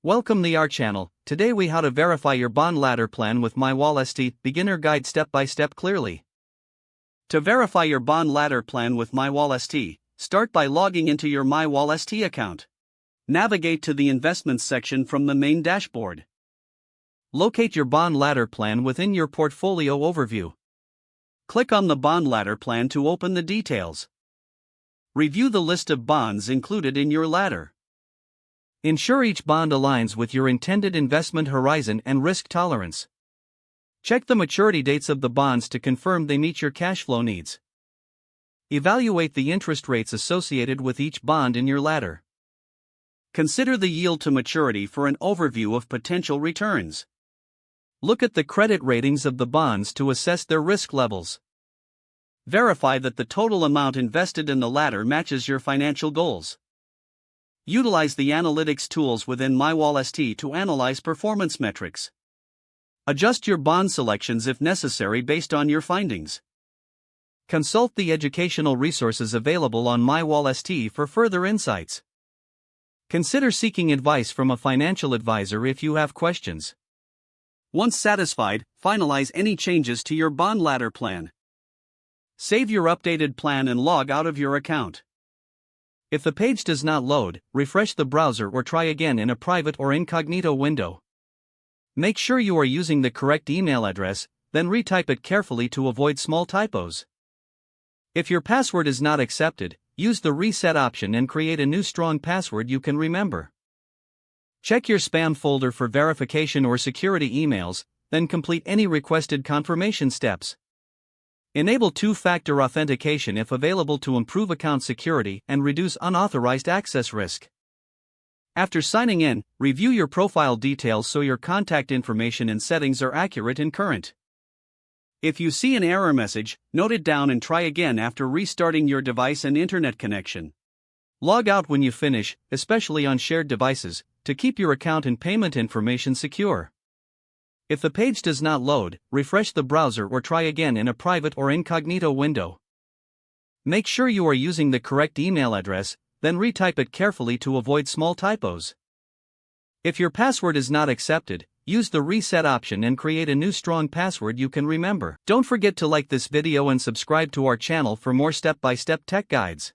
Welcome to our channel. Today we how to verify your bond ladder plan with MyWallSt beginner guide step by step clearly. To verify your bond ladder plan with MyWallSt, start by logging into your MyWallSt account. Navigate to the investments section from the main dashboard. Locate your bond ladder plan within your portfolio overview. Click on the bond ladder plan to open the details. Review the list of bonds included in your ladder. Ensure each bond aligns with your intended investment horizon and risk tolerance. Check the maturity dates of the bonds to confirm they meet your cash flow needs. Evaluate the interest rates associated with each bond in your ladder. Consider the yield to maturity for an overview of potential returns. Look at the credit ratings of the bonds to assess their risk levels. Verify that the total amount invested in the ladder matches your financial goals. Utilize the analytics tools within MyWallSt to analyze performance metrics. Adjust your bond selections if necessary based on your findings. Consult the educational resources available on MyWallSt for further insights. Consider seeking advice from a financial advisor if you have questions. Once satisfied, finalize any changes to your bond ladder plan. Save your updated plan and log out of your account. If the page does not load, refresh the browser or try again in a private or incognito window. Make sure you are using the correct email address, then retype it carefully to avoid small typos. If your password is not accepted, use the reset option and create a new strong password you can remember. Check your spam folder for verification or security emails, then complete any requested confirmation steps. Enable two-factor authentication if available to improve account security and reduce unauthorized access risk. After signing in, review your profile details so your contact information and settings are accurate and current. If you see an error message, note it down and try again after restarting your device and internet connection. Log out when you finish, especially on shared devices, to keep your account and payment information secure. If the page does not load, refresh the browser or try again in a private or incognito window. Make sure you are using the correct email address, then retype it carefully to avoid small typos. If your password is not accepted, use the reset option and create a new strong password you can remember. Don't forget to like this video and subscribe to our channel for more step-by-step tech guides.